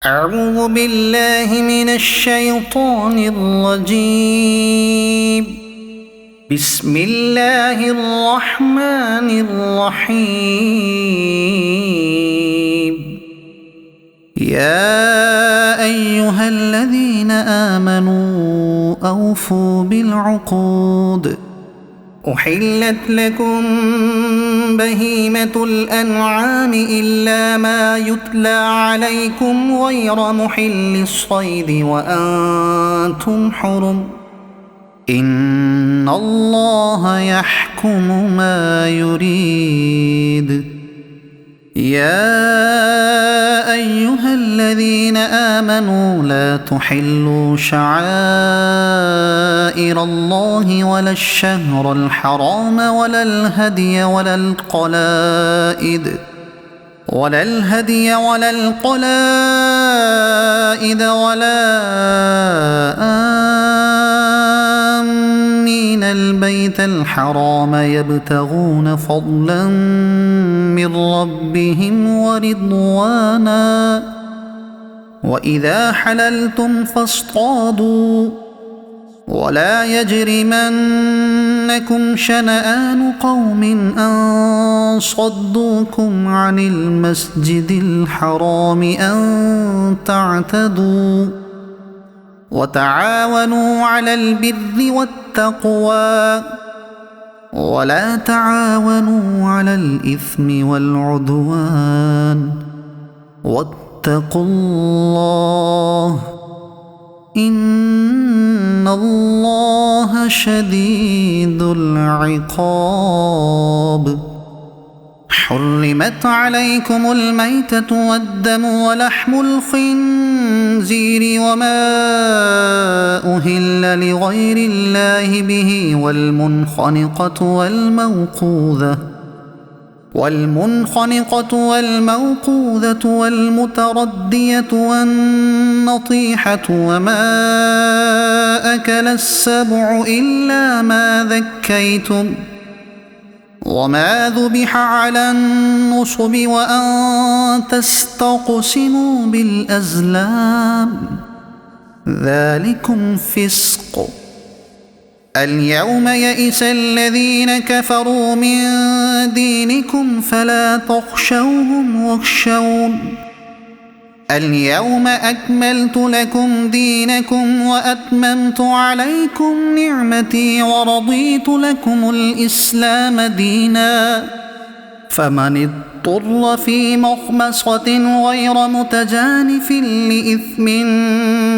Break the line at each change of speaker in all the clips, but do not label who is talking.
أعوذ بالله من الشيطان الرجيم. بسم الله الرحمن الرحيم. يا أيها الذين آمنوا أوفوا بالعقود. أحلت لكم بهيمة الأنعام إلا ما يتلى عليكم غير محل الصيد وأنتم حرم. إن الله يحكم ما يريد. يا أيها الذين آمنوا لا تحلوا شعائر الله ولا الشهر الحرام ولا الهدي ولا القلائد ولا آمين البيت الحرام يبتغون فضلا من ربهم ورضوانا. وإذا حللتم فاصطادوا ولا يجرمنكم شنآن قوم أن صدوكم عن المسجد الحرام أن تعتدوا. وتعاونوا على البر والتقوى ولا تعاونوا على الإثم والعدوان. واتقوا الله إن الله شديد العقاب. حرمت عليكم الميتة والدم ولحم الخنزير وما أهل لغير الله به والمنخنقة والموقوذة والمتردية والنطيحة وما أكل السبع إلا ما ذكيتم وما ذبح على النصب وأن تستقسموا بالأزلام ذلكم فسق. اليوم يئس الذين كفروا من دينكم فلا تخشوهم واخشون. اليوم أكملت لكم دينكم وأتممت عليكم نعمتي ورضيت لكم الإسلام دينا. فمن اضطر في مخمصة غير متجانف لإثم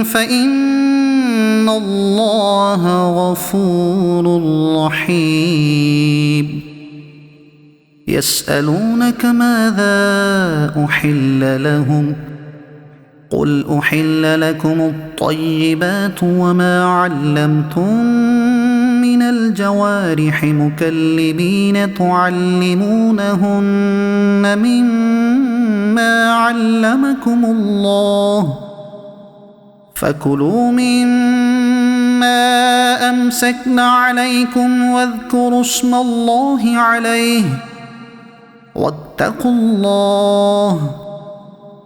فإن الله غفور رحيم. يسألونك ماذا أحل لهم قل أحل لكم الطيبات وما علمتم من الجوارح مكلبين تعلمونهن مما علمكم الله فكلوا مما أمسكن عليكم واذكروا اسم الله عليه واتقوا الله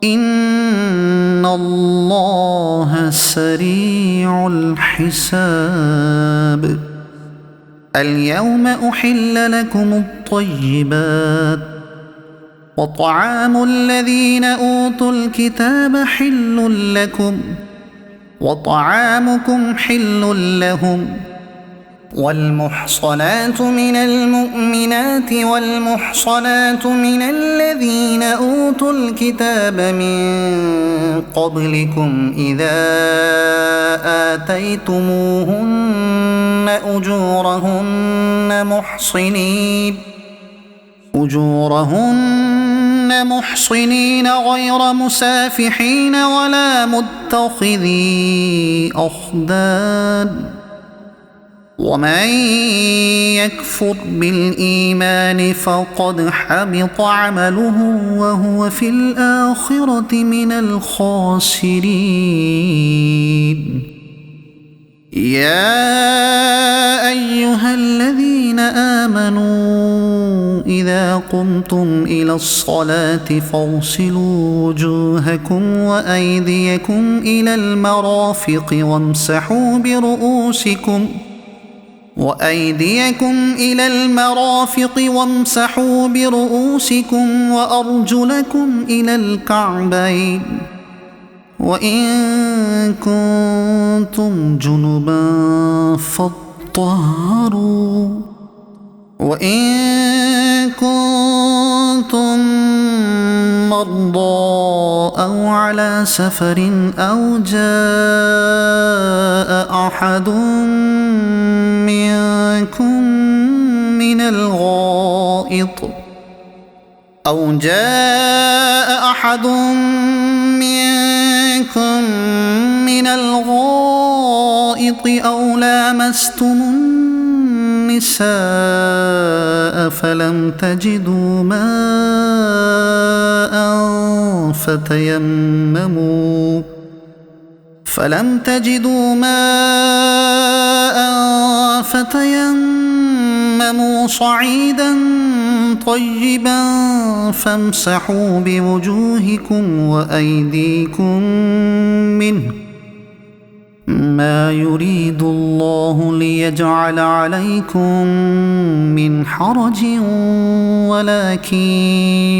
إن الله سريع الحساب. اليوم أحل لكم الطيبات وطعام الذين أوتوا الكتاب حل لكم وطعامكم حل لهم. والمحصنات من المؤمنات والمحصنات من الذين أوتوا الكتاب من قبلكم إذا آتيتموهن أجورهن محصنين غير مسافحين ولا متخذي أخدان. ومن يكفر بالإيمان فقد حبط عمله وهو في الآخرة من الخاسرين. يا أيها الذين آمنوا إذا قمتم إلى الصلاة فاغسلوا وجوهكم وأيديكم إلى المرافق وامسحوا برؤوسكم وأرجلكم إلى الكعبين وإن كنتم جنبا فاطهروا وإن كنتم مرضى أو على سفر أو جاء أحد منكم من الغائط أو لامستم النساء فلم تجدوا ماء فتيمموا صعيدا طيبا فامسحوا بوجوهكم وأيديكم منه ما يريد الله ليجعل عليكم من حرج ولكن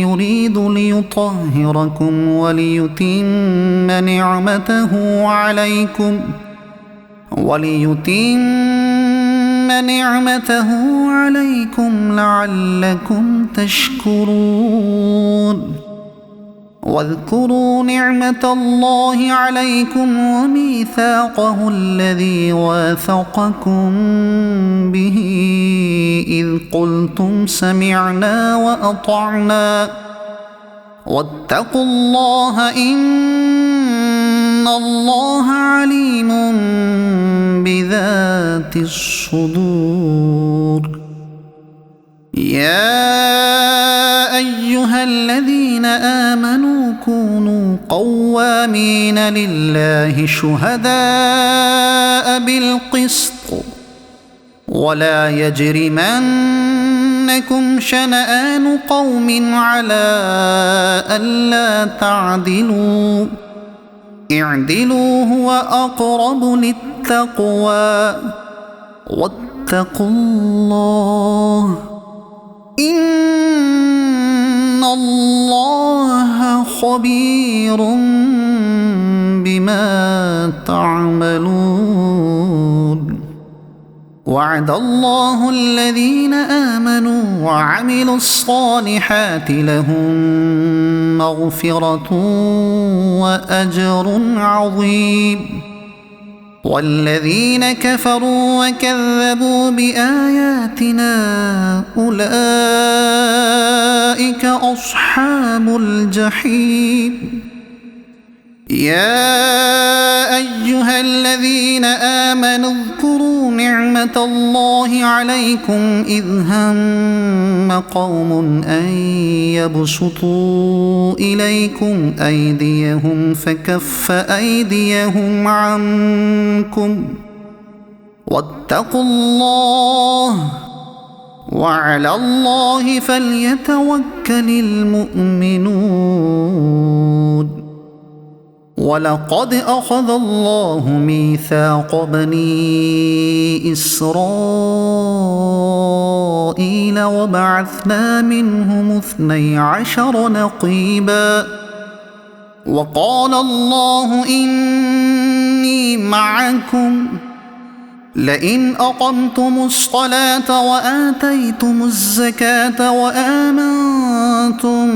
يريد ليطهركم وليتم نعمته عليكم لعلكم تشكرون واذكروا نعمة الله عليكم وميثاقه الذي واثقكم به إذ قلتم سمعنا وأطعنا واتقوا الله إن الله عليم بذات الصدور يا أيها الذين آمنوا كونوا قوامين لله شهداء بالقسط ولا يجرمنكم شنآن قوم على ألا تعدلوا اعدلوا هو أقرب للتقوى واتقوا الله إن الله خبير بما تعملون وعد الله الذين آمنوا وعملوا الصالحات لهم مغفرة وأجر عظيم والذين كفروا وكذبوا بآياتنا أولئك أصحاب الجحيم يا أيها الذين آمنوا اذكروا نعمة الله عليكم إذ هم قوم أن يبسطوا إليكم أيديهم فكف أيديهم عنكم واتقوا الله وعلى الله فليتوكل المؤمنون ولقد أخذ الله ميثاق بني إسرائيل وبعثنا منهم 12 نقيبا وقال الله إني معكم لئن أقمتم الصلاة وآتيتم الزكاة وآمنتم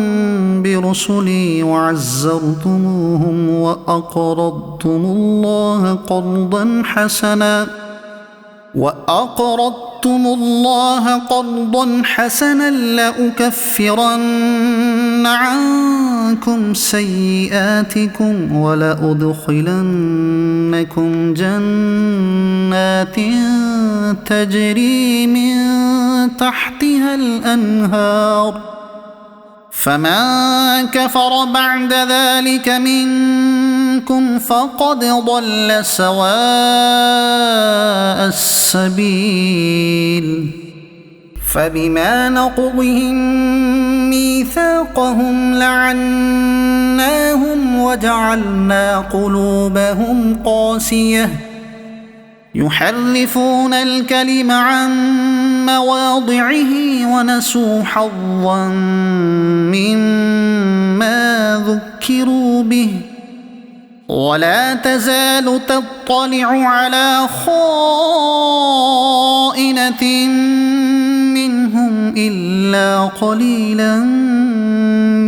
برسلي وعزرتموهم وأقرضتم الله قرضا حسنا لأكفرن عنكم سيئاتكم ولأدخلنكم جنات تجري من تحتها الأنهار فمن كفر بعد ذلك منكم فقد ضل سواء السبيل فبما نقضهم ميثاقهم لعناهم وجعلنا قلوبهم قاسية يحرفون الكلم عن مواضعه ونسوا حظا مما ذكروا به ولا تزال تطلع على خائنة منهم إلا قليلا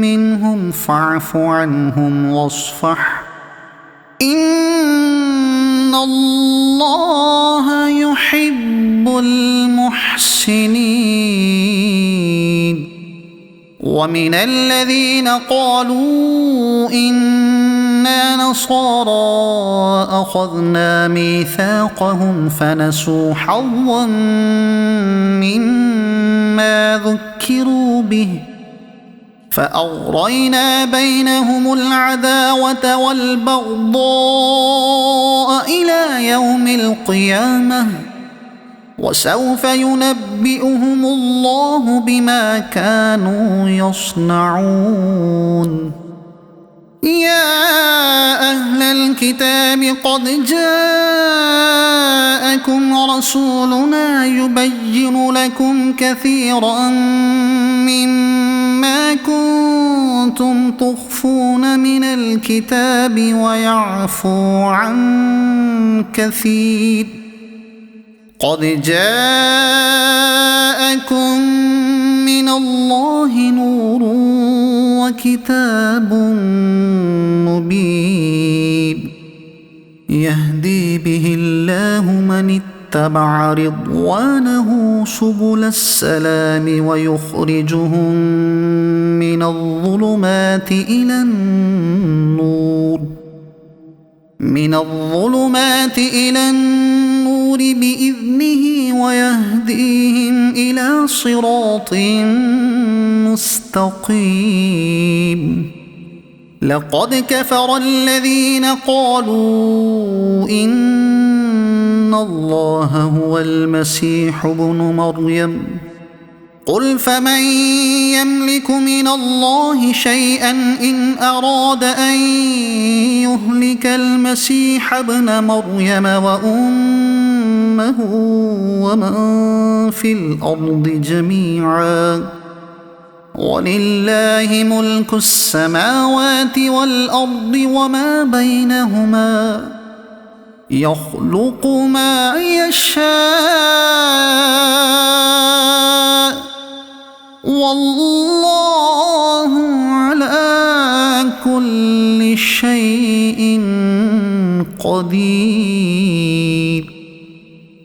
منهم فاعف عنهم واصفح إن الله يحب المحسنين. ومن الذين قالوا إنا نصارى أخذنا ميثاقهم فنسوا حظا مما ذكروا به فأغرينا بينهم العداوة والبغضاء إلى يوم القيامة وسوف ينبئهم الله بما كانوا يصنعون. يا أهل الكتاب قد جاءكم رسولنا يبين لكم كثيرا مما كنتم تخفون من الكتاب ويعفو عن كثير قد جاءكم من الله نور وكتاب مبين يهدي به الله من اتبع رضوانه سبل السلام ويخرجهم من الظلمات إلى النور بإذنه ويهديهم إلى صراط مستقيم. لقد كفر الذين قالوا إن الله هو المسيح ابن مريم قل فمن يملك من الله شيئا إن أراد أن يهلك المسيح ابن مريم وأمه ومن في الأرض جميعا ولله ملك السماوات والأرض وما بينهما يخلق ما يشاء والله على كل شيء قدير.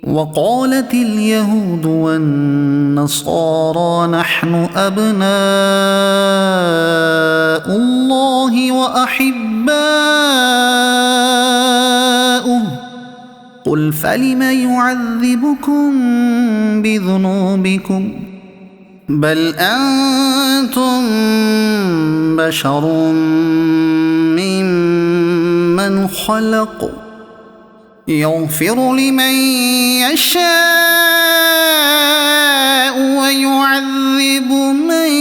وقالت اليهود والنصارى نحن أبناء الله وأحباؤه قل فلم يعذبكم بذنوبكم بل أنتم بشر ممن خلق يغفر لمن يشاء ويعذب من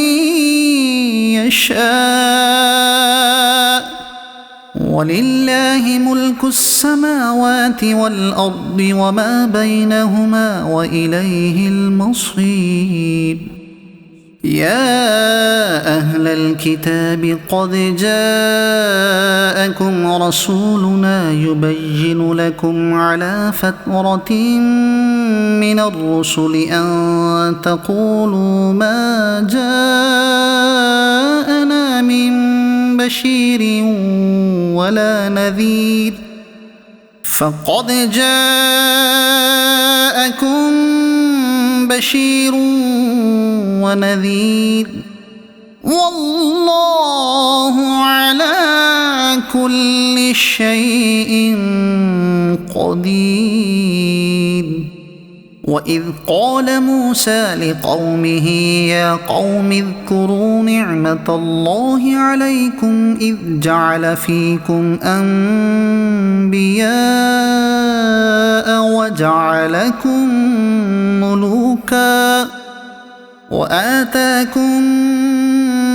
يشاء ولله ملك السماوات والأرض وما بينهما وإليه المصير. يا أهل الكتاب قد جاءكم رسولنا يبين لكم على فترة من الرسل أن تقولوا ما جاءنا من بشير ولا نذير فقد جاءكم بشير ونذير والله على كل شيء قدير. وإذ قال موسى لقومه يا قوم اذكروا نعمة الله عليكم إذ جعل فيكم أنبياء وجعلكم ملوكا وآتاكم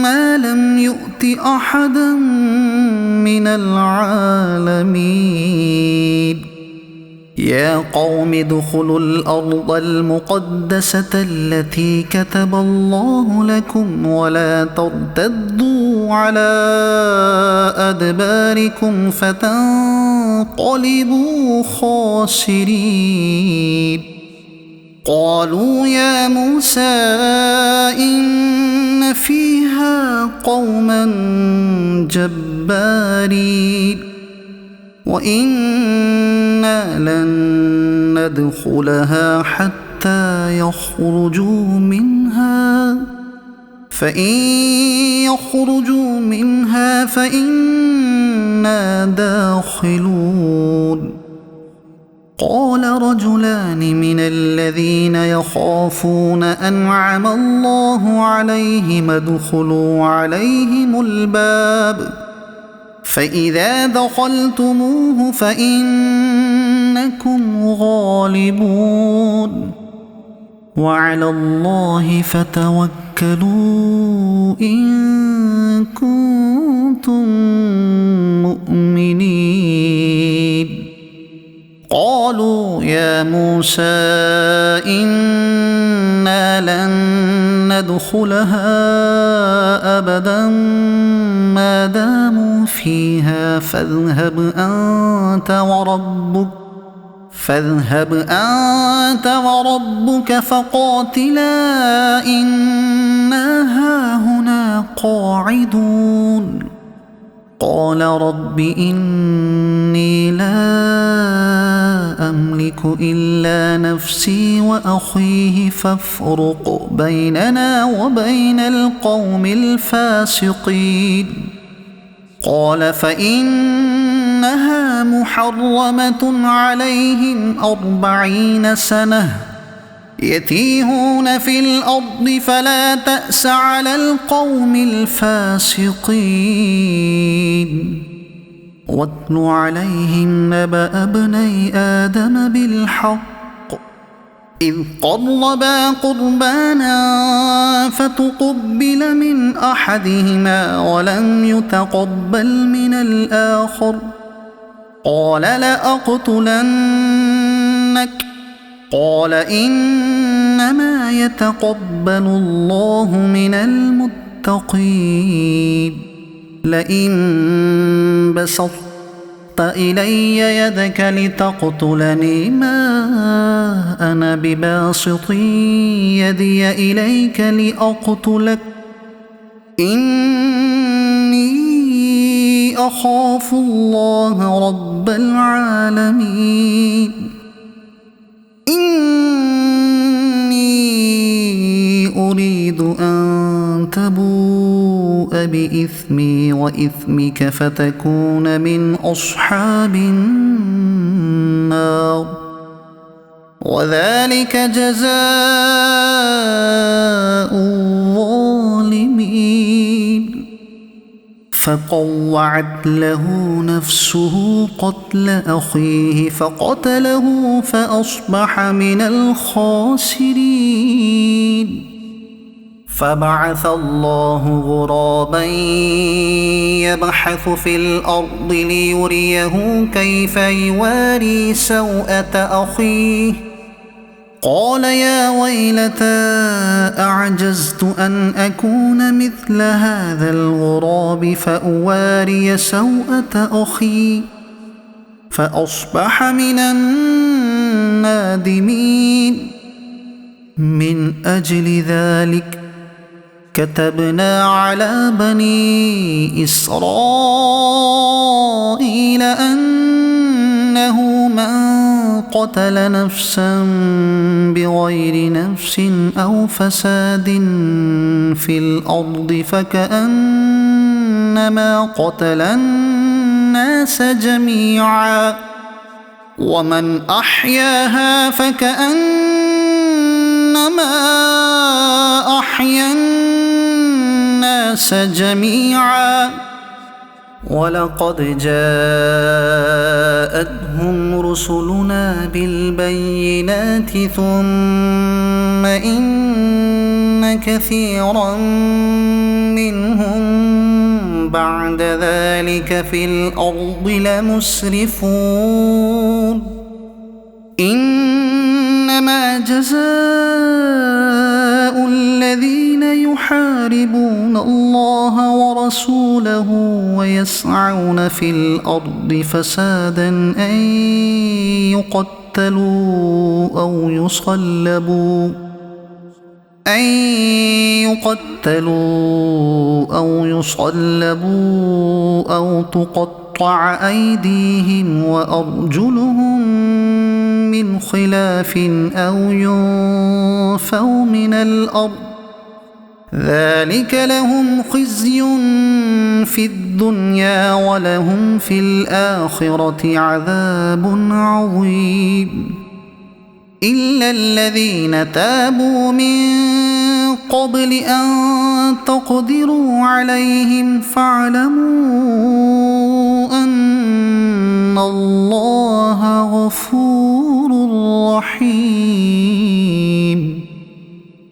ما لم يؤت أحدا من العالمين يا قوم ادخلوا الأرض المقدسة التي كتب الله لكم ولا ترتدوا على أدباركم فتنقلبوا خاسرين قالوا يا موسى إن فيها قوما جبارين وإنا لن ندخلها حتى يخرجوا منها فإن يخرجوا منها فإنا داخلون قال رجلان من الذين يخافون أنعم الله عليهم ادخلوا عليهم الباب فإذا دخلتموه فإنكم غالبون وعلى الله فتوكلوا إن كنتم مؤمنين قالوا يا موسى إنا لن ندخلها أبدا ما داموا فيها فاذهب أنت وربك فقاتلا إنا هاهنا قاعدون قال رب إني لا أملك إلا نفسي وأخيه فافرق بيننا وبين القوم الفاسقين قال فإنها محرمة عليهم 40 سنة يتيهون في الأرض فلا تأس على القوم الفاسقين واتل عليهم نبأ ابني آدم بالحق إذ قربا قربانا فتقبل من أحدهما ولم يتقبل من الآخر قال لأقتلنك قال إنما يتقبل الله من المتقين لئن بسطت إلي يدك لتقتلني ما أنا بباسط يدي إليك لأقتلك إني أخاف الله رب العالمين إني أريد أن تبوء بإثمي وإثمك فتكون من أصحاب النار وذلك جزاء الظالمين فطوعت له نفسه قتل أخيه فقتله فأصبح من الخاسرين فبعث الله غرابا يبحث في الأرض ليريه كيف يواري سوءة أخيه قال يا ويلتى أعجزت أن أكون مثل هذا الغراب فأواري سوءة أخي فأصبح من النادمين من أجل ذلك كتبنا على بني إسرائيل أنه من قتل نفسا بغير نفس أو فساد في الأرض فكأنما قتل الناس جميعا ومن أحياها فكأنما أحيا الناس جميعا ولقد جاءتهم رسلنا بالبينات ثم إن كثيرا منهم بعد ذلك في الأرض لمسرفون إنما جزاء الذين يحاربون الله ورسوله ويسعون في الأرض فسادا أن يقتلوا أو يصلبوا أو تقطع أيديهم وأرجلهم من خلاف أو ينفوا من الأرض ذلك لهم خزي في الدنيا ولهم في الآخرة عذاب عظيم إلا الذين تابوا من قبل أن تقدروا عليهم فاعلموا أن الله غفور رحيم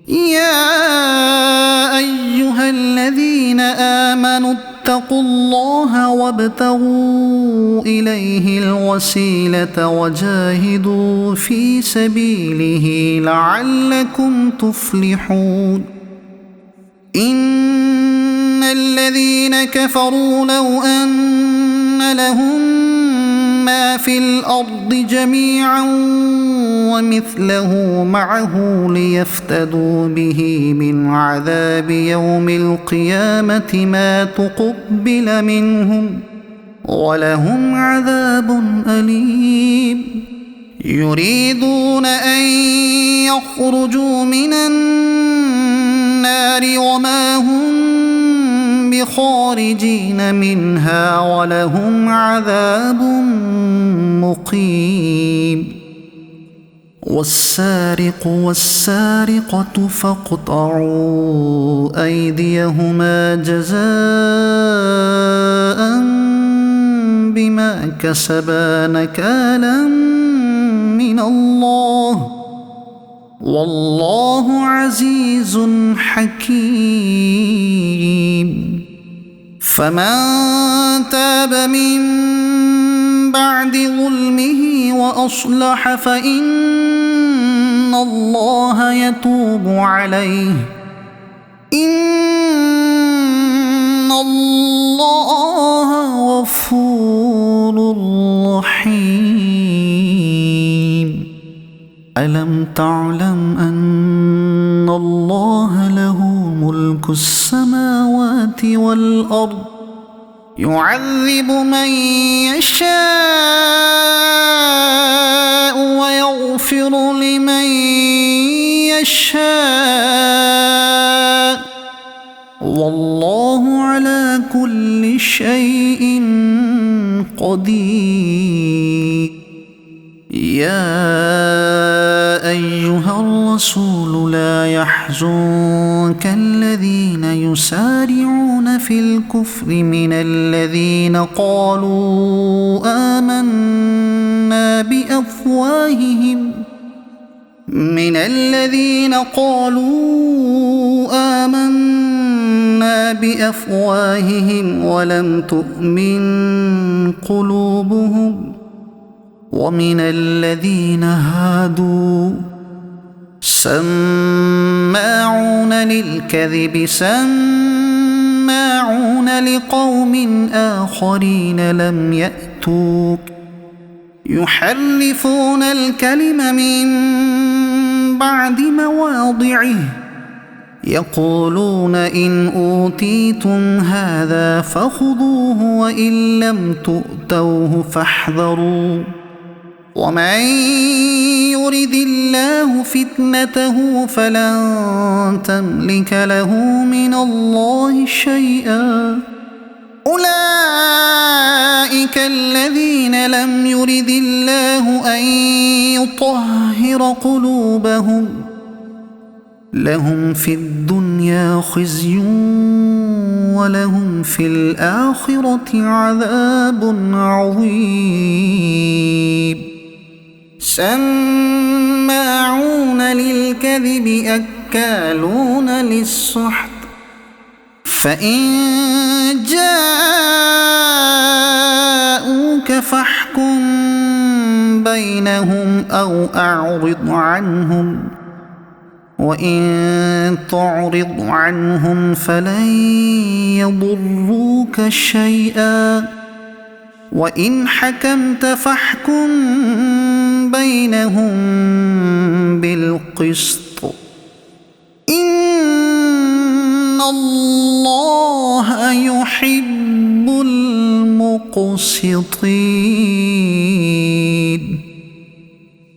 يا أيها الذين آمنوا اتقوا الله وابتغوا إليه الوسيلة وجاهدوا في سبيله لعلكم تفلحون إن الذين كفروا لو أن لهم ما في الأرض جميعا ومثله معه ليفتدوا به من عذاب يوم القيامة ما تقبل منهم ولهم عذاب أليم يريدون أن يخرجوا من النار وما هم بخارجين منها ولهم عذاب مقيم والسارق والسارقة فاقطعوا أيديهما جزاء بما كسبا نكالا من الله والله عزيز حكيم فمن تاب من بعد ظلمه وأصلح فإن الله يتوب عليه إن الله غفور رحيم ألم تعلم أن الله له ملك السماوات والأرض يعذب من يشاء ويغفر لمن يشاء والله على كل شيء قدير يا أيها الرسول لا يحزنك الذين يسارعون في الكفر من الذين قالوا آمنا بأفواههم ولم تؤمن قلوبهم ومن الذين هادوا سماعون للكذب سماعون لقوم آخرين لم يأتوك يحرفون الكلم من بعد مواضعه يقولون إن أوتيتم هذا فخذوه وإن لم تؤتوه فاحذروا ومن يرد الله فتنته فلن تملك له من الله شيئا أولئك الذين لم يرد الله أن يطهر قلوبهم لهم في الدنيا خزي ولهم في الآخرة عذاب عظيم سماعون للكذب أكالون للسحت فإن جاءوك فاحكم بينهم أو أعرض عنهم وإن تعرض عنهم فلن يضروك شيئا وإن حكمت فاحكم بينهم بالقسط إن الله يحب المقسطين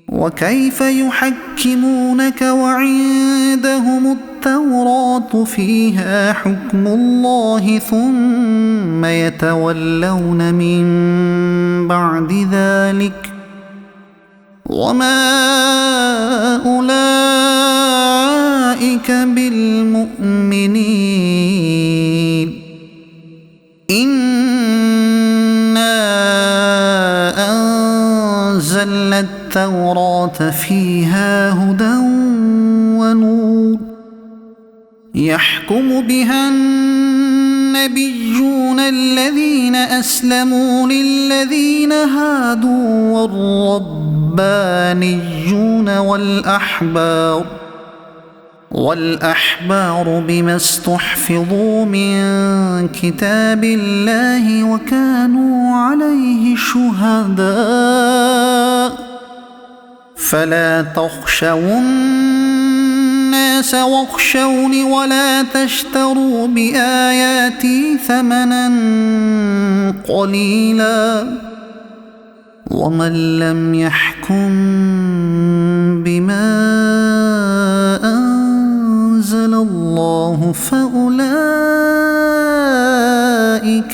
وكيف يحكمونك وعندهم التوراة فيها حكم الله ثم يتولون من بعد ذلك وما أولئك بالمؤمنين إنا أنزلنا التوراة فيها هدى ونور يحكم بها النبيون الذين أسلموا للذين هادوا والربانيون والأحبار بما استحفظوا من كتاب الله وكانوا عليه شهداء فلا تخشوا الناس واخشوني ولا تشتروا بآياتي ثمنا قليلا ومن لم يحكم بما أنزل الله فأولئك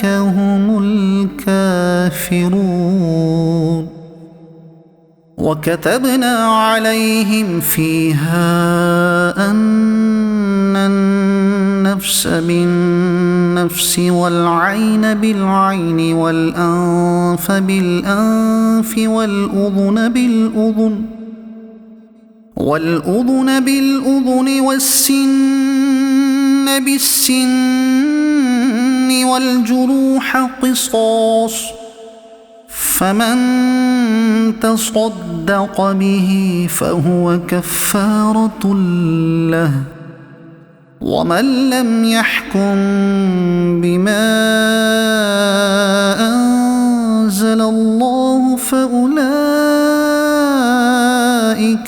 هم الكافرون وكتبنا عليهم فيها أن النفس بالنفس والعين بالعين والأنف بالأنف والأذن بالأذن والسن بالسن والجروح قصاص فمن تصدق به فهو كفارة له ومن لم يحكم بما أنزل الله فأولئك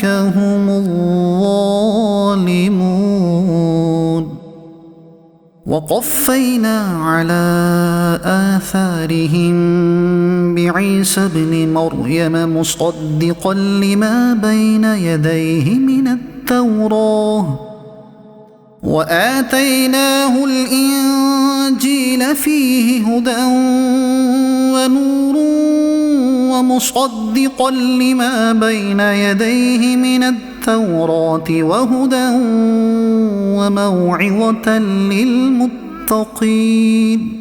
هم الظالمون وقفينا على آثارهم بعيسى ابن مريم مصدقا لما بين يديه من التوراة وآتيناه الإنجيل فيه هدى ونور ومصدقا لما بين يديه من التوراة وهدى وموعظة للمتقين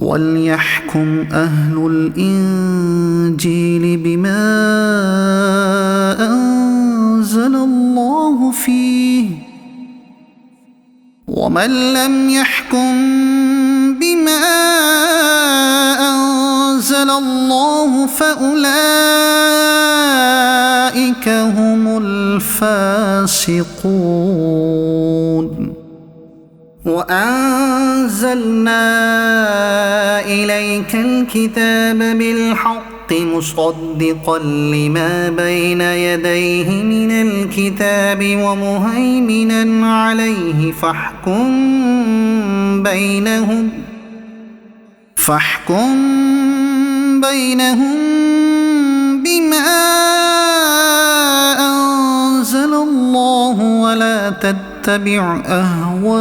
وليحكم أهل الإنجيل بما أنزل الله فيه ومن لم يحكم بما أنزل الله فأولئك هم الفاسقون وأنزلنا إليك الكتاب بالحق مصدقا لما بين يديه من الكتاب ومهيمنا عليه فاحكم بينهم بما أنزل الله ولا تتبع أهواءهم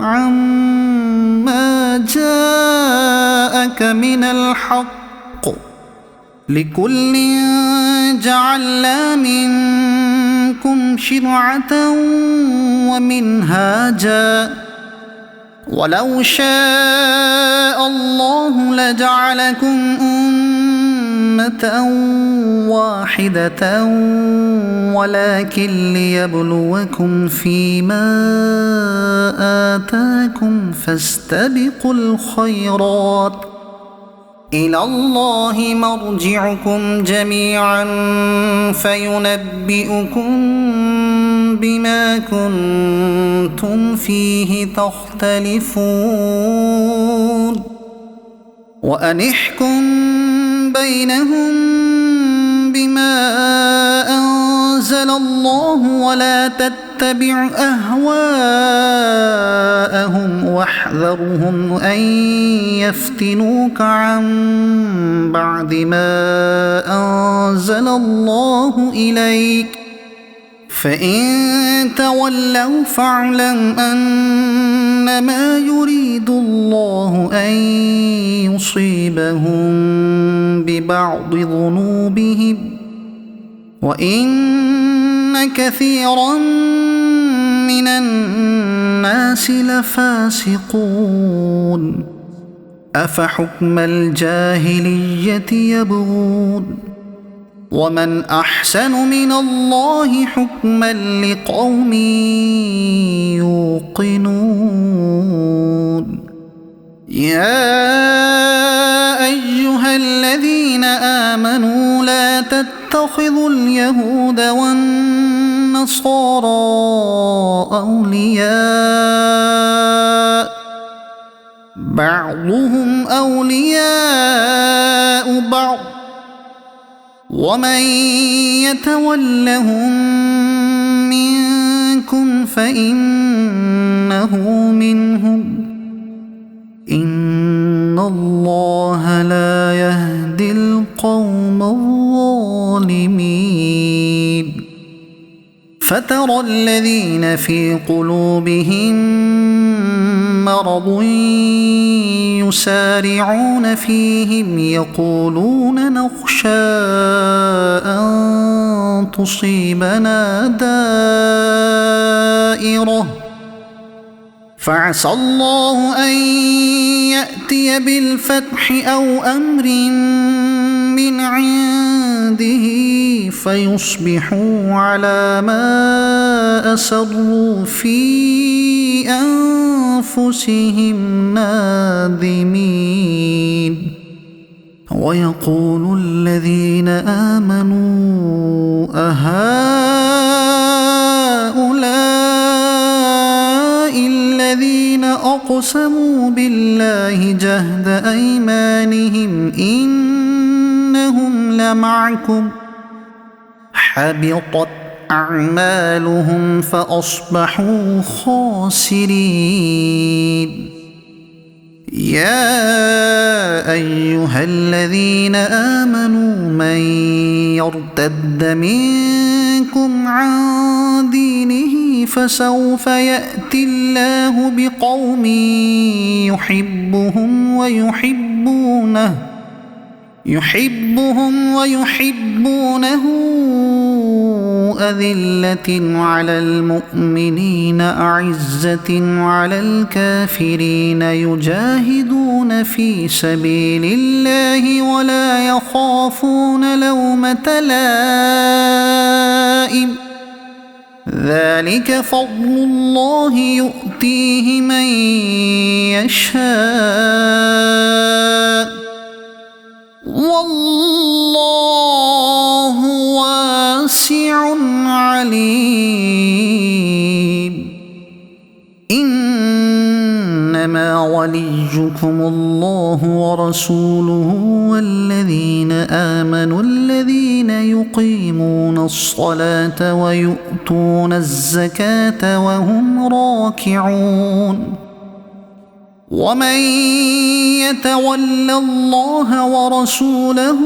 عما جاءك من الحق لكل جعلنا منكم شرعة ومنهاجا ولو شاء الله لجعلكم أمة واحدة ولكن ليبلوكم فيما آتاكم فاستبقوا الخيرات إلى الله مرجعكم جميعا فينبئكم بما كنتم فيه تختلفون وأن احكم بينهم بما أنزل الله ولا تتبع أهواءهم واحذرهم أن يفتنوك عن بعد ما أنزل الله إليك فإن تولوا فاعلم أنما يريد الله أن يصيبهم ببعض ذنوبهم وإن كثيرا من الناس لفاسقون أفحكم الجاهلية يبغون ومن أحسن من الله حكما لقوم يوقنون يا أيها الذين آمنوا لا تتخذوا اليهود والنصارى أولياء بعضهم أولياء بعض ومن يتولهم منكم فإنه منهم إن الله لا يهدي القوم الظالمين فترى الذين في قلوبهم مرض يسارعون فيهم يقولون نخشى أن تصيبنا دائرة فعسى الله أن يأتي بالفتح أو أمر من عنده فيصبحوا على ما أسروا في أنفسهم نادمين ويقول الذين آمنوا أهؤلاء الذين أقسموا بالله جهد أيمانهم إنهم لمعكم حبطت أعمالهم فأصبحوا خاسرين يا أيها الذين آمنوا من يرتد منكم عن دينه فسوف يأتي الله بقوم يحبهم ويحبونه أذلة على المؤمنين أعزة على الكافرين يجاهدون في سبيل الله ولا يخافون لومة لائم ذلك فضل الله يؤتيه من يشاء والله واسع عليم إنما وليكم الله ورسوله والذين آمنوا الذين يقيمون الصلاة ويؤتون الزكاة وهم راكعون ومن يتول الله ورسوله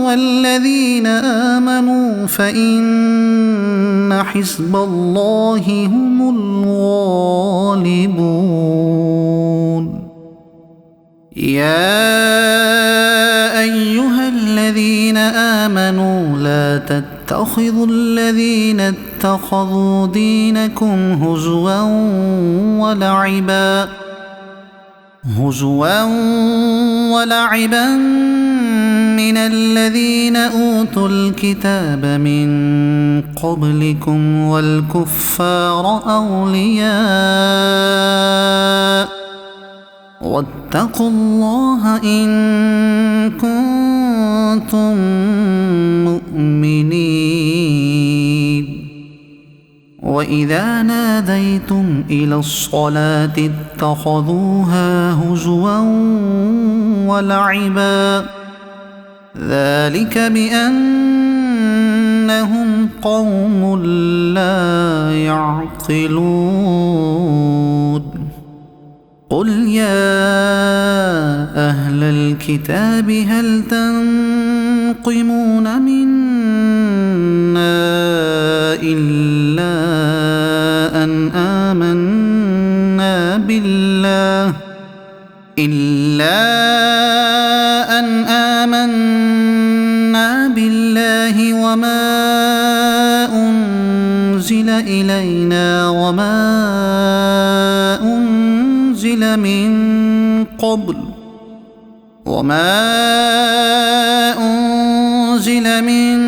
والذين آمنوا فإن حزب الله هم الغالبون يا أيها الذين آمنوا لا تتخذوا الذين اتخذوا دينكم هزوا ولعبا من الذين أوتوا الكتاب من قبلكم والكفار أولياء واتقوا الله إن كنتم مؤمنين وإذا ناديتم إلى الصلاة اتخذوها هزوا ولعبا ذلك بأنهم قوم لا يعقلون قل يا أهل الكتاب هل تنقمون منا إلا أن آمنا بالله وما أنزل إلينا وما أنزل من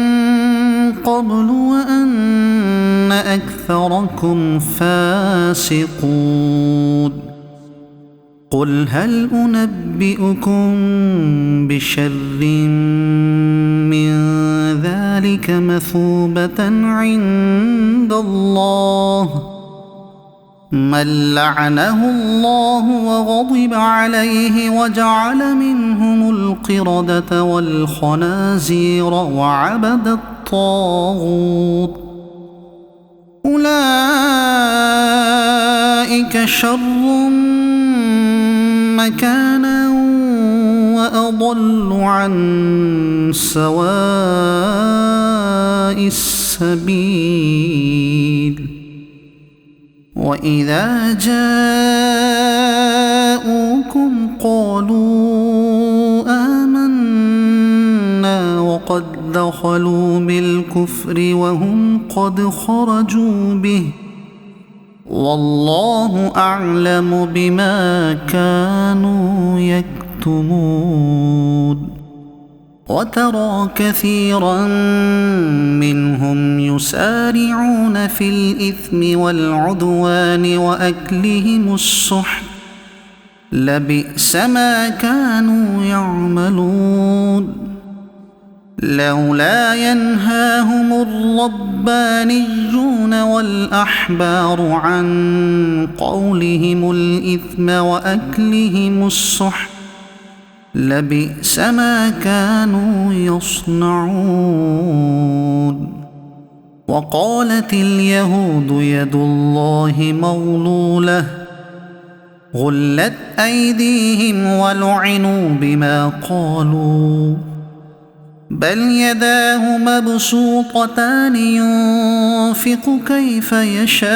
قبل وأن أكثركم فاسقون قل هل أنبئكم بشر من ذلك مثوبة عند الله من لعنه الله وغضب عليه وجعل منهم القردة والخنازير وعبد الطاغوت أولئك شر مكانا وأضل عن سواء السبيل وإذا جاءوكم قالوا آمنا وقد دخلوا بالكفر وهم قد خرجوا به والله أعلم بما كانوا يكتمون وترى كثيرا منهم يسارعون في الإثم والعدوان وأكلهم السحت لبئس ما كانوا يعملون لولا ينهاهم الربانيون والأحبار عن قولهم الإثم وأكلهم السحت لبئس ما كانوا يصنعون وقالت اليهود يد الله مغلولة غلت أيديهم ولعنوا بما قالوا بل يداه مبسوطتان ينفق كيف يشاء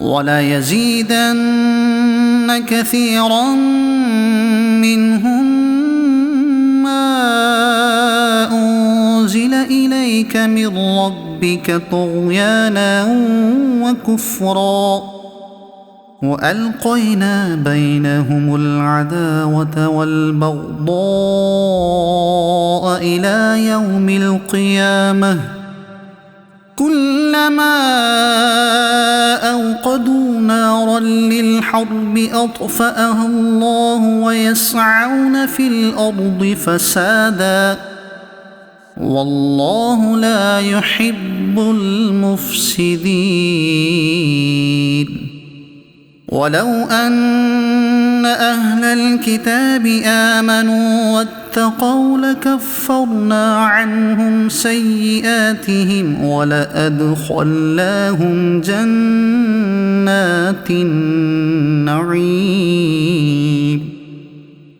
وليزيدن كثيرا منهم ما أنزل إليك من ربك طغيانا وكفرا وألقينا بينهم العداوة والبغضاء إلى يوم القيامة كلما أوقدوا نارا للحرب أطفأها الله ويسعون في الأرض فسادا والله لا يحب المفسدين ولو أن أهل الكتاب آمنوا واتقوا لكفرنا عنهم سيئاتهم ولأدخلناهم جنات النعيم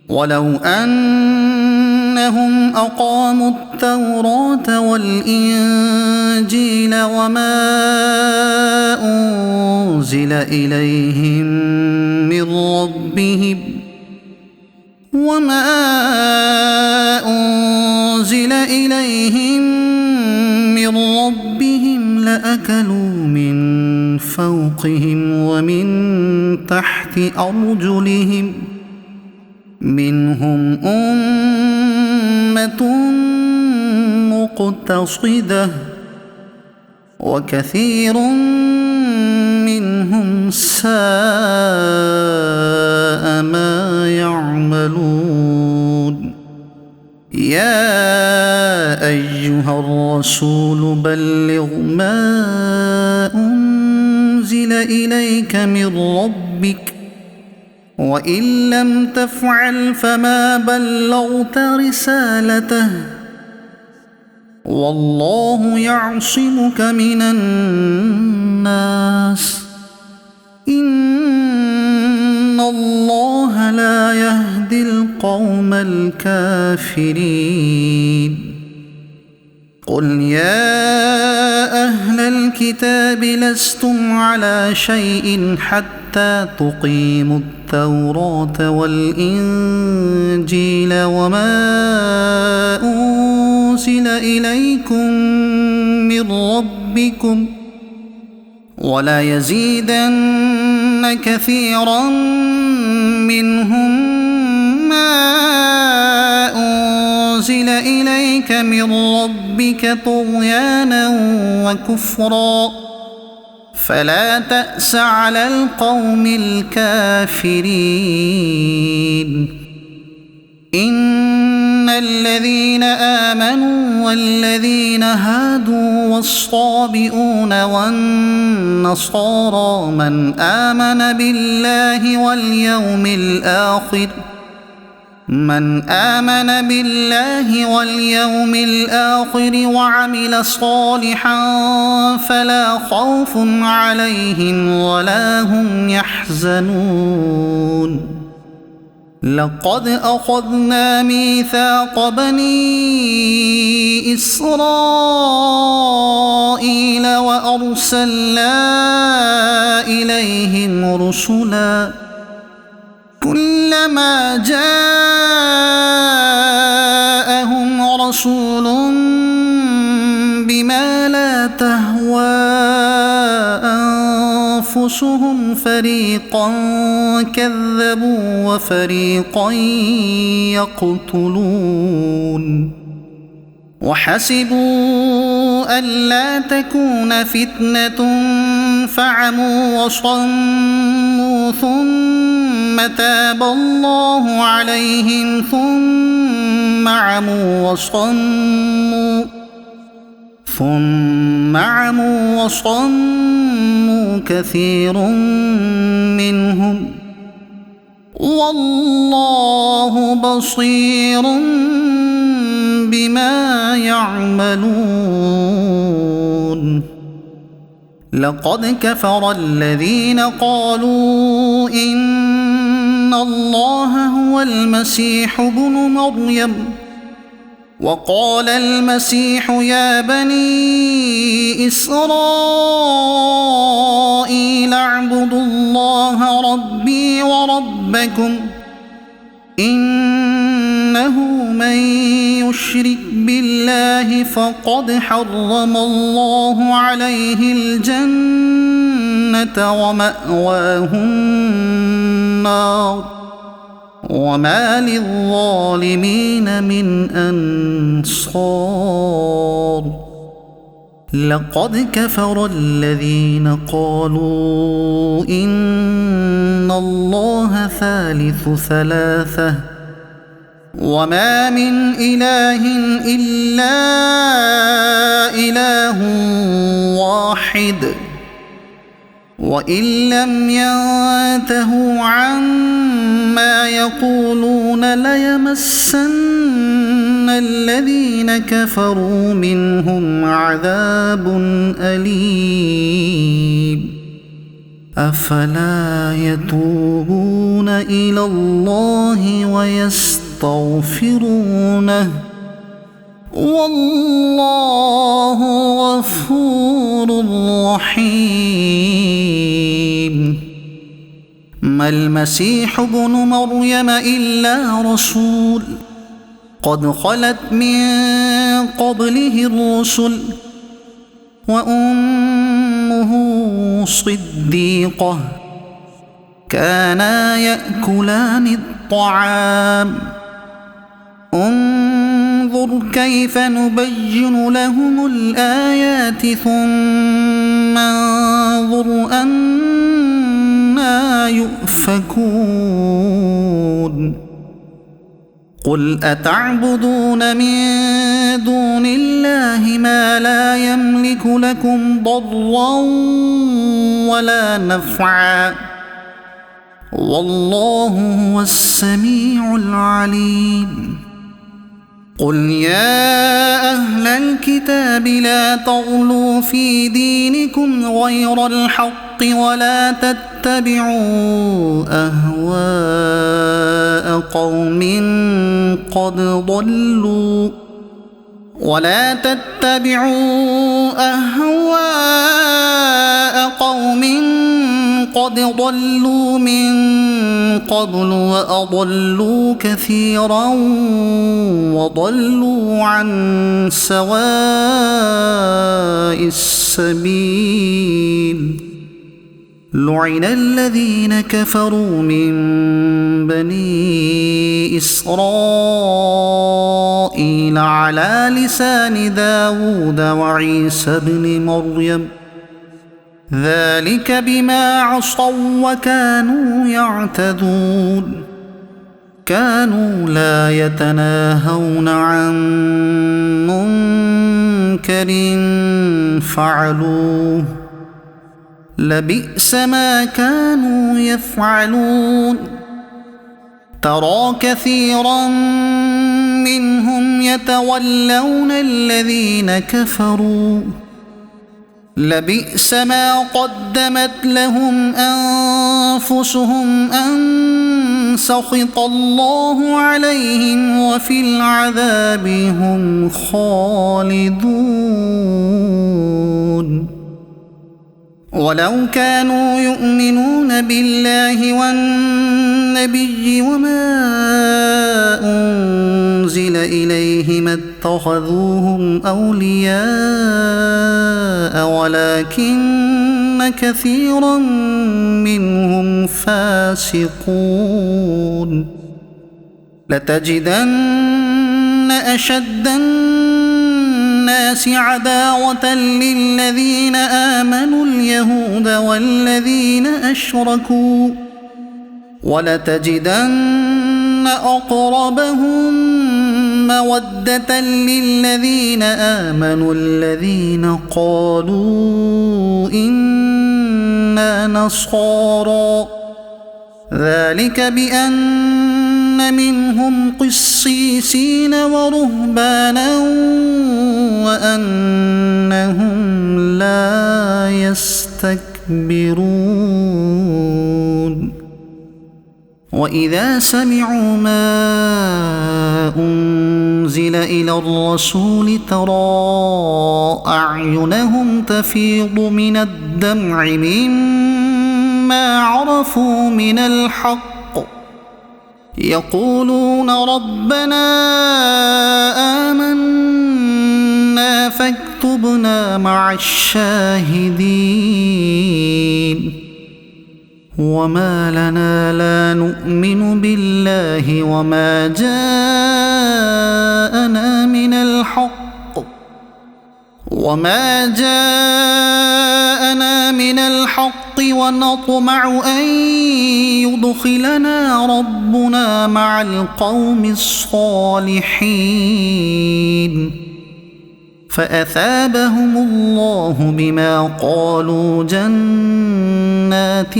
ولو أنهم أقاموا التوراة والإنجيل وما أنزل إليهم من ربهم لأكلوا من فوقهم ومن تحت أرجلهم منهم أمة مقتصدة وكثير منهم ساء ما يعملون. يا أيها الرسول بلغ ما أنزل إليك من ربك وإن لم تفعل فما بلغت رسالته والله يعصمك من الناس إن الله لا يهدي القوم الكافرين. قل يا أهل الكتاب لستم على شيء حتى تقيموا التوراة والإنجيل وما أنزل إليكم من ربكم ولا يزيدن كثيرا منهم ما أنزل إليك من ربك طغيانا وكفرا فلا تأس على القوم الكافرين. إن الذين آمنوا والذين هادوا والصابئون والنصارى من آمن بالله واليوم الآخر وعمل صالحا فلا خوف عليهم ولا هم يحزنون. لقد أخذنا ميثاق بني إسرائيل وأرسلنا إليهم رسلا كلما جاءهم رسول بما لا تهوى أنفسهم فريقا كذبوا وفريقا يقتلون. وحسبوا ألا تكون فتنة فعموا وصموا ثم تاب الله عليهم ثم عموا وصموا كثير منهم والله بصير بما يعملون. لقد كفر الذين قالوا إن الله هو المسيح ابن مريم وقال المسيح يا بني إسرائيل اعبدوا الله ربي وربكم إنه من يشرك بالله فقد حرم الله عليه الجنة ومأواه النار وما للظالمين من أنصار. لقد كفر الذين قالوا إن الله ثالث ثلاثة وما من إله إلا إله واحد وإن لم ينتهوا عما يقولون ليمسن الذين كفروا منهم عذاب أليم. أفلا يتوبون إلى الله ويستغفرونه والله غفور رحيم. ما المسيح ابن مريم إلا رسول قد خلت من قبله الرسل وأمه صديقة كانا يأكلان الطعام انظر كيف نبين لهم الآيات ثم انظر أنى يؤفكون قل أتعبدون من دون الله ما لا يملك لكم ضرا ولا نفعا والله هو السميع العليم قل يا أهل الكتاب لا تغلوا في دينكم غير الحق ولا تتبعوا أهواء قوم قد ضلوا من قبل وأضلوا كثيرا وضلوا عن سواء السبيل لعن الذين كفروا من بني إسرائيل على لسان داود وعيسى بن مريم ذلك بما عصوا وكانوا يعتدون كانوا لا يتناهون عن منكر فعلوه لبئس ما كانوا يفعلون ترى كثيرا منهم يتولون الذين كفروا لبئس ما قدمت لهم أنفسهم أن سخط الله عليهم وفي العذاب هم خالدون ولو كانوا يؤمنون بالله والنبي وما أنزل إليه ما اتخذوهم أولياء ولكن كثيرا منهم فاسقون لتجدن أشد الناس عداوة للذين آمنوا اليهود والذين أشركوا ولتجدن أقربهم مودة للذين آمنوا الذين قالوا إنا نصارى ذلك بأن منهم قسيسين ورهبانا وأنهم لا يستكبرون وإذا سمعوا ما أنزل إلى الرسول ترى أعينهم تفيض من الدمع مما عرفوا من الحق يقولون ربنا آمنا فاكتبنا مع الشاهدين وما لنا لا نؤمن بالله وما جاءنا من الحق ونطمع أن يدخلنا ربنا مع القوم الصالحين فأثابهم الله بما قالوا جنات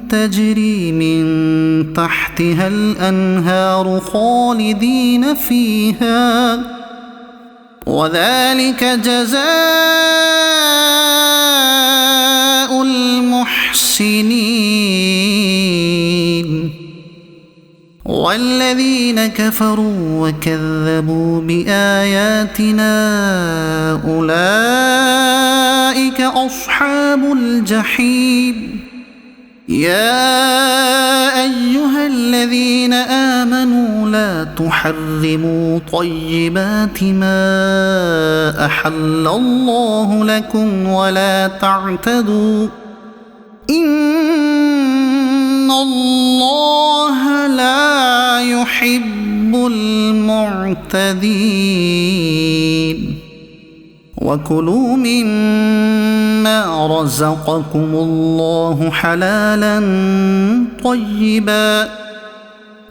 تجري من تحتها الأنهار خالدين فيها وذلك جزاء المحسنين والذين كفروا وكذبوا بآياتنا أولئك أصحاب الجحيم يا أيها الذين آمنوا لا تحرموا طيبات ما أحل الله لكم ولا تعتدوا إن الله لا يحب المعتدين وكلوا مما رزقكم الله حلالا طيبا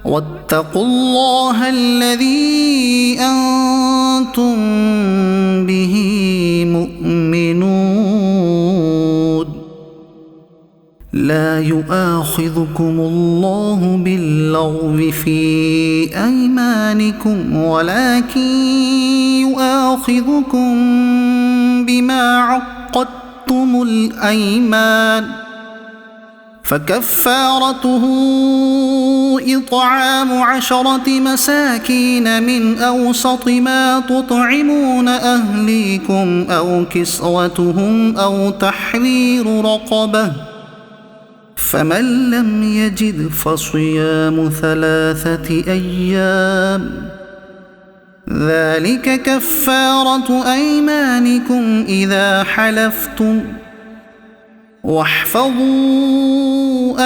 واتقوا الله الذي أنتم به مؤمنون لا يؤاخذكم الله باللغو في أيمانكم ولكن يؤاخذكم بما عقدتم الأيمان فكفارته إطعام 10 مساكين من أوسط ما تطعمون أهليكم أو كسوتهم أو تحرير رقبة فمن لم يجد فصيام 3 أيام ذلك كفارة أيمانكم إذا حلفتم واحفظوا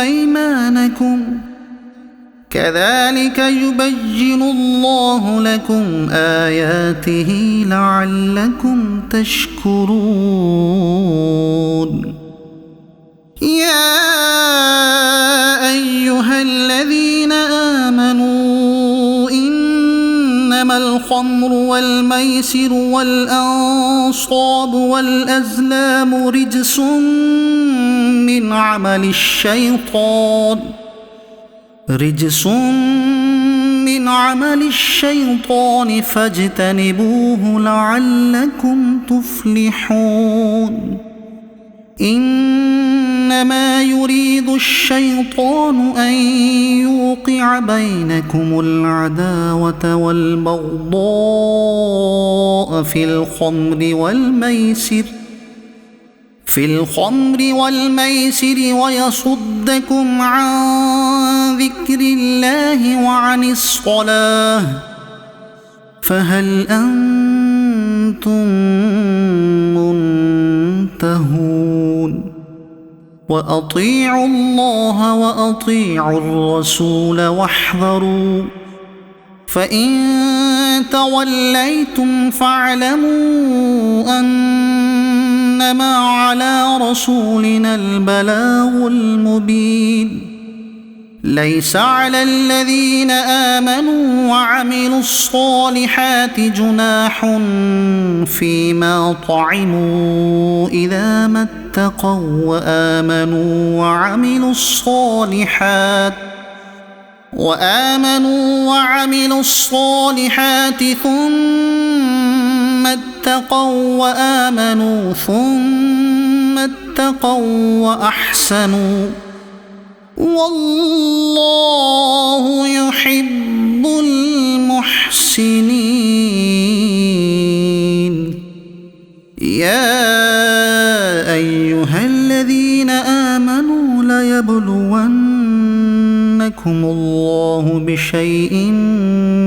أيمانكم كذلك يبين الله لكم آياته لعلكم تشكرون يا أيها الذين آمنوا إنما الخمر والميسر والأنصاب والأزلام رجس من عمل الشيطان فاجتنبوه لعلكم تفلحون إنما يريد الشيطان أن يوقع بينكم العداوة والبغضاء في الخمر والميسر ويصدكم عن ذكر الله وعن الصلاة فهل أنتم منتهون وأطيعوا الله وأطيعوا الرسول واحذروا فإن توليتم فاعلموا أنما على رسولنا البلاغ المبين ليس على الذين آمنوا وعملوا الصالحات جناح فيما طعموا إذا ما اتقوا وآمنوا وعملوا الصالحات ثم اتقوا وأحسنوا والله يحب المحسنين يا أيها الذين آمنوا ليبلونكم الله بشيء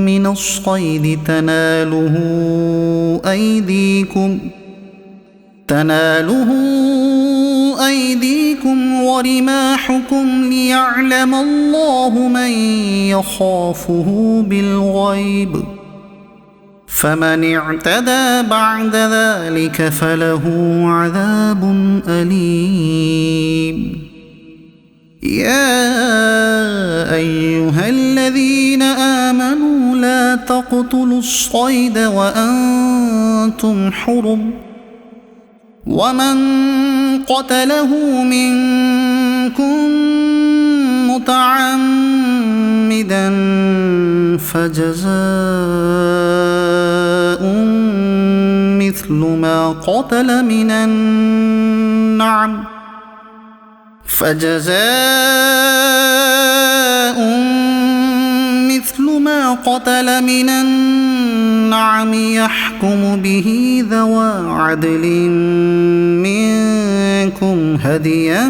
من الصيد تناله أيديكم ورماحكم ليعلم الله من يخافه بالغيب فمن اعتدى بعد ذلك فله عذاب أليم يا أيها الذين آمنوا لا تقتلوا الصيد وأنتم حرم ومن قتله منكم متعمدا فجزاء مثل ما قتل من النعم يحكم به ذوى عدل منكم هديا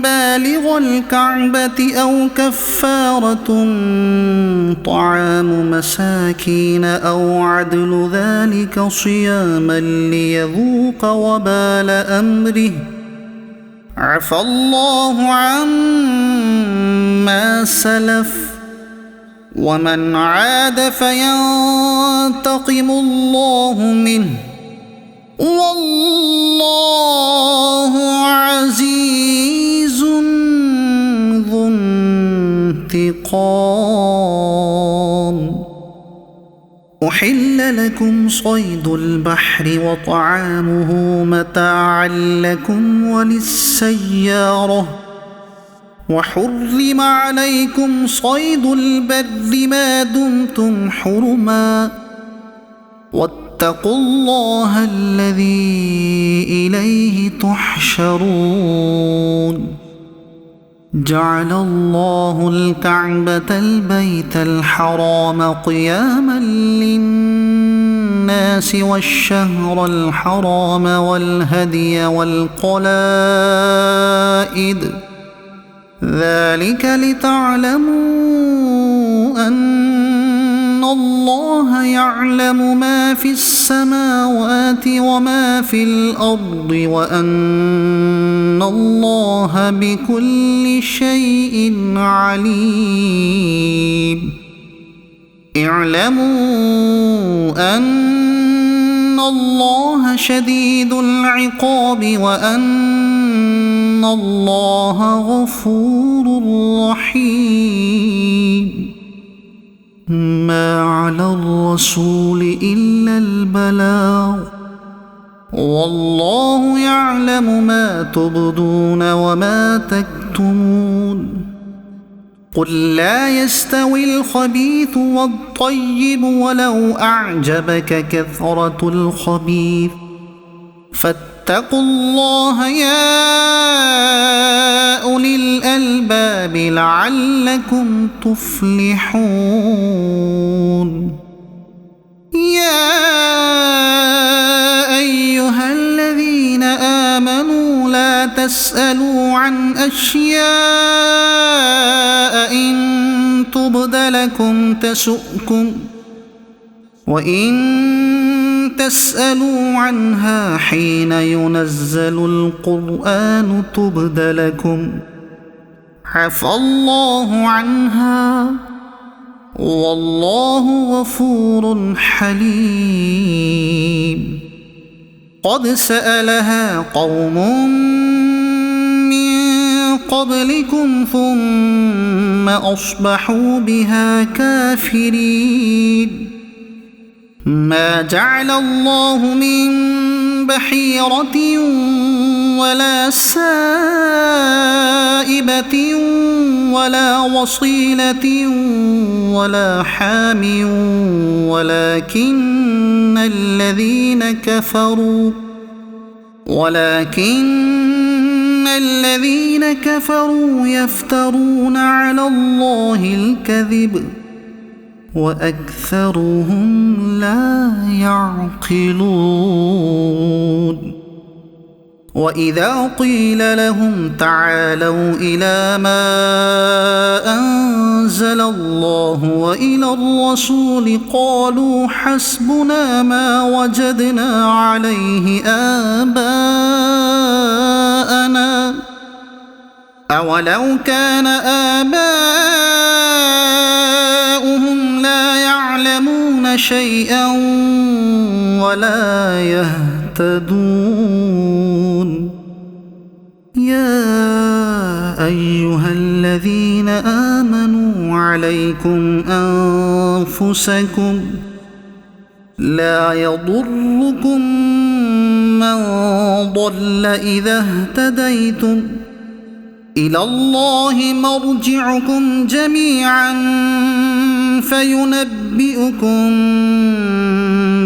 بالغ الكعبة أو كفارة طعام مساكين أو عدل ذلك صياما ليذوق وبال أمره عفى الله عما سلف ومن عاد فينتقم الله منه والله عزيز ذو انتقام. أحل لكم صيد البحر وطعامه متاعا لكم وللسيارة وحرم عليكم صيد البر ما دمتم حرما واتقوا الله الذي إليه تحشرون. جعل الله الكعبة البيت الحرام قياما للناس والشهر الحرام والهدي والقلائد ذلك لتعلموا أن الله يعلم ما في السماوات وما في الأرض وأن الله بكل شيء عليم. اعلموا أن الله شديد العقاب وأن الله غفور رحيم. ما على الرسول إلا البلاغ والله يعلم ما تبدون وما تكتمون. قل لا يستوي الخبيث والطيب ولو أعجبك كثرة الخبيث فاتقوا الله يا أولي الألباب لعلكم تفلحون. يا أيها الذين آمنوا لا تسألوا عن أشياء إن تبد لكم تسؤكم وإن تسألوا عنها حين ينزل القرآن تبد لكم عفى الله عنها والله غفور حليم. قد سألها قوم من قبلكم ثم أصبحوا بها كافرين. ما جعل الله من بحيرة ولا سائبة ولا وصيلة ولا حام ولكن الذين كفروا يفترون على الله الكذب وأكثرهم لا يعقلون. وإذا قيل لهم تعالوا إلى ما أنزل الله وإلى الرسول قالوا حسبنا ما وجدنا عليه آباءنا أولو كان آباؤهم لا يعلمون شيئا ولا يهتدون. يا أيها الذين آمنوا عليكم أنفسكم لا يضركم من ضل إذا اهتديتم إلى الله مرجعكم جميعا فينبئكم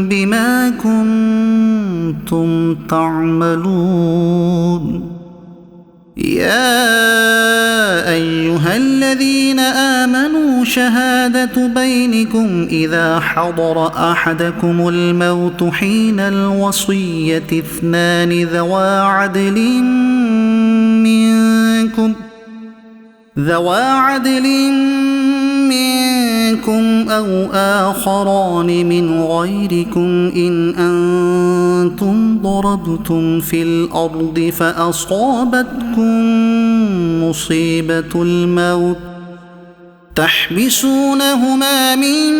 بما كنتم تعملون. يا أيها الذين آمنوا شهادة بينكم إذا حضر أحدكم الموت حين الوصية اثنان ذوا عدل منكم ذوى عدل منكم أو آخران من غيركم إن أنتم ضربتم في الأرض فأصابتكم مصيبة الموت تحبسونهما من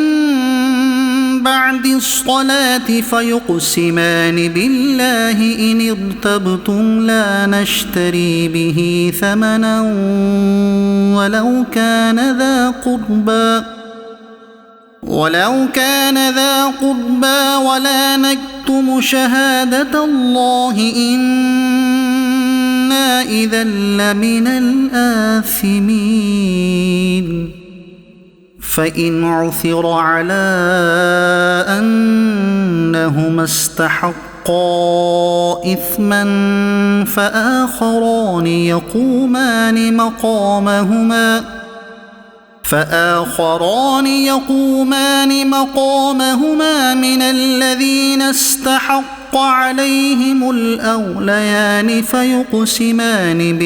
بعد الصلاة فيقسمان بالله إن ارتبتم لا نشتري به ثمنا ولو كان ذا قربى ولا نكتم شهادة الله إنا إذا لمن الآثمين فإن عثر على أنهما استحقا إثما فآخران يقومان مقامهما من الذين استحق عليهم الأوليان فيقسمان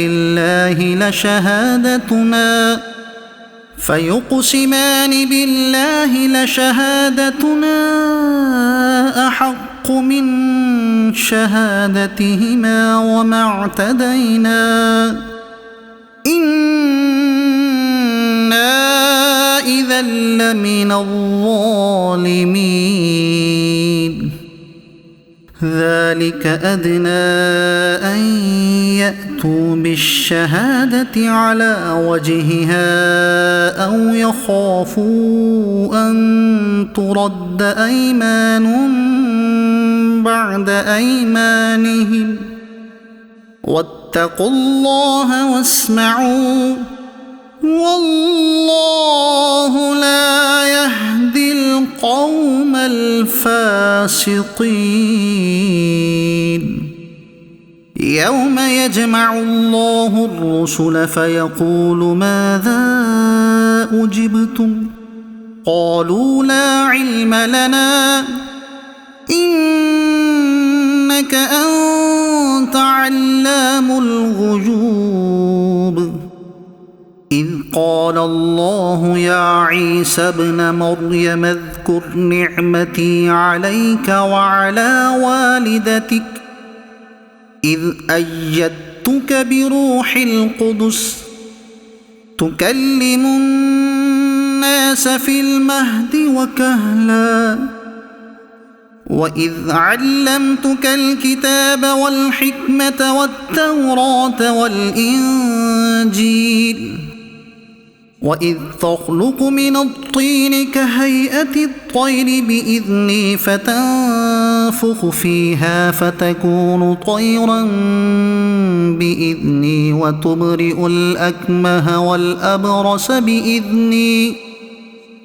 بالله لشهادتنا أحق من شهادتهما وما اعتدينا إنا إذا لمن الظالمين ذلك أدنى أن يأتوا بالشهادة على وجهها أو يخافوا أن ترد أيمان بعد أيمانهم واتقوا الله واسمعوا والله لا يهدي القوم الفاسقين يوم يجمع الله الرسل فيقول ماذا أجبتم قالوا لا علم لنا إنك أنت علام الغيوب إذ قال الله يا عيسى ابن مريم اذكر نعمتي عليك وعلى والدتك إذ أيدتك بروح القدس تكلم الناس في المهد وكهلا وإذ علمتك الكتاب والحكمة والتوراة والإنجيل وإذ تخلق من الطين كهيئة الطير بإذني فتنفخ فيها فتكون طيرا بإذني وتبرئ الأكمه والأبرص بإذني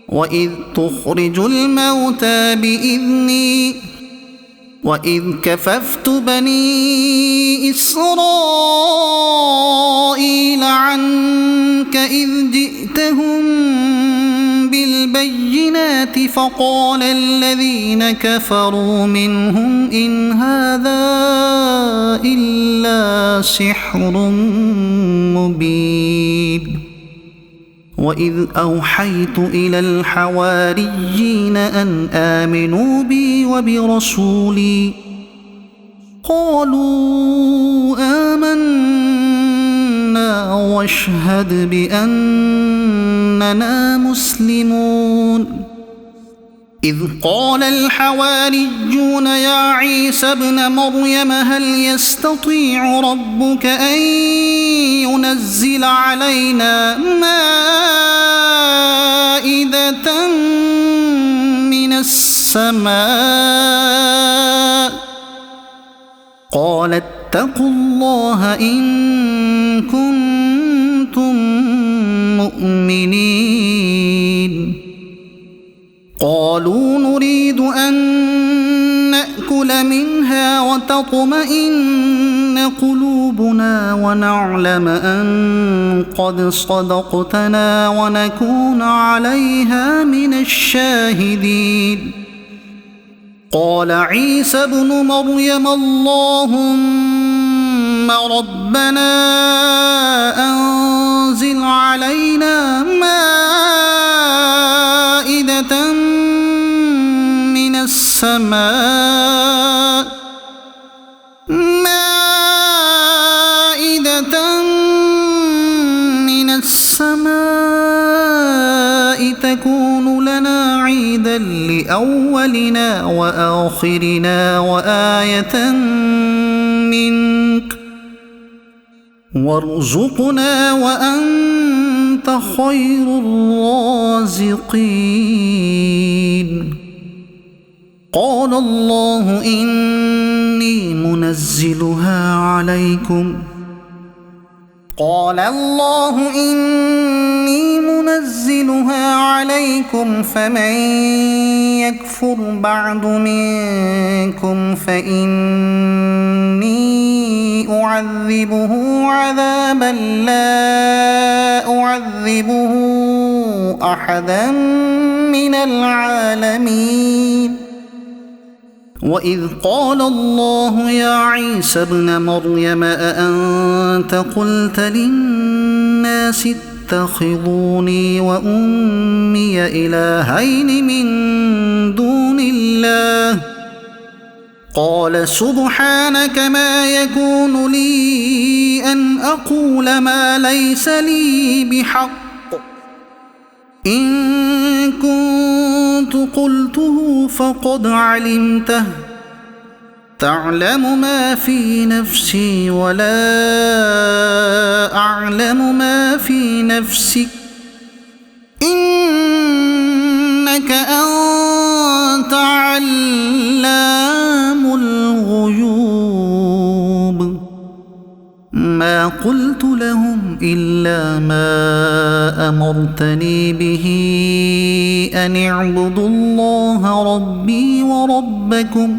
وإذ تخرج الموتى بإذني وإذ كففت بني إسرائيل عنك إذ جئتهم بالبينات فقال الذين كفروا منهم إن هذا إلا سحر مبين وإذ أوحيت إلى الحواريين أن آمنوا بي وبرسولي قالوا آمنا واشهد بأننا مسلمون إذ قال الحواريون يا عيسى ابن مريم هل يستطيع ربك أن ينزل علينا مائدة من السماء قال اتقوا الله إن كنتم مؤمنين قالوا نريد أن نأكل منها وتطمئن قلوبنا ونعلم أن قد صدقتنا ونكون عليها من الشاهدين قال عيسى ابن مريم اللهم ربنا أنزل علينا السماء مائدة من السماء تكون لنا عيدا لأولنا وآخرنا وآية منك وارزقنا وأنت خير الرازقين. قال الله إني منزلها عليكم فمن يكفر بعد منكم فإني أعذبه عذابا لا أعذبه أحدا من العالمين. وإذ قال الله يا عيسى ابن مريم أأنت قلت للناس اتخذوني وأمي إلهين من دون الله قال سبحانك ما يكون لي أن أقول ما ليس لي بحق إن كنت قلته فقد علمته تعلم ما في نفسي ولا أعلم ما في نفسك إنك أنت علام الغيوب. ما قلت لهم إلا ما أمرتني به أن اعبدوا الله ربي وربكم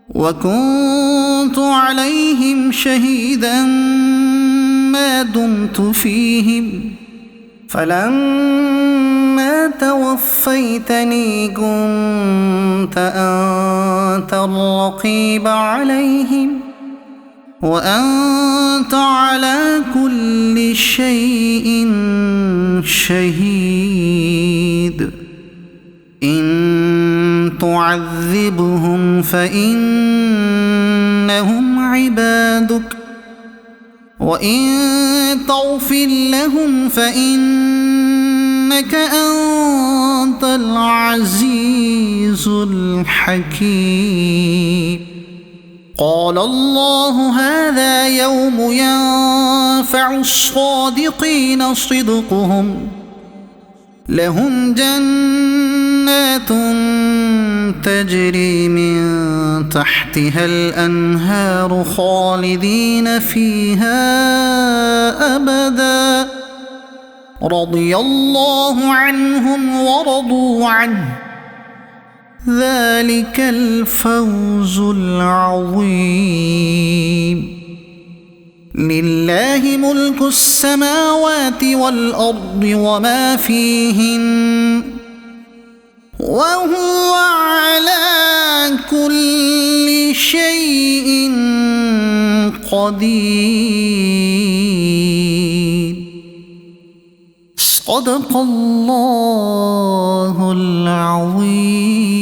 وكنت عليهم شهيدا ما دمت فيهم فلما توفيتني كنت أنت الرقيب عليهم وأنت على كل شيء شهيد. إن تعذبهم فإنهم عبادك وإن تغفر لهم فإنك أنت العزيز الحكيم. قال الله هذا يوم ينفع الصادقين صدقهم لهم جنات تجري من تحتها الأنهار خالدين فيها أبدا رضي الله عنهم ورضوا عنه ذلك الفوز العظيم. لله ملك السماوات والأرض وما فيهن وهو على كل شيء قدير. صدق الله العظيم.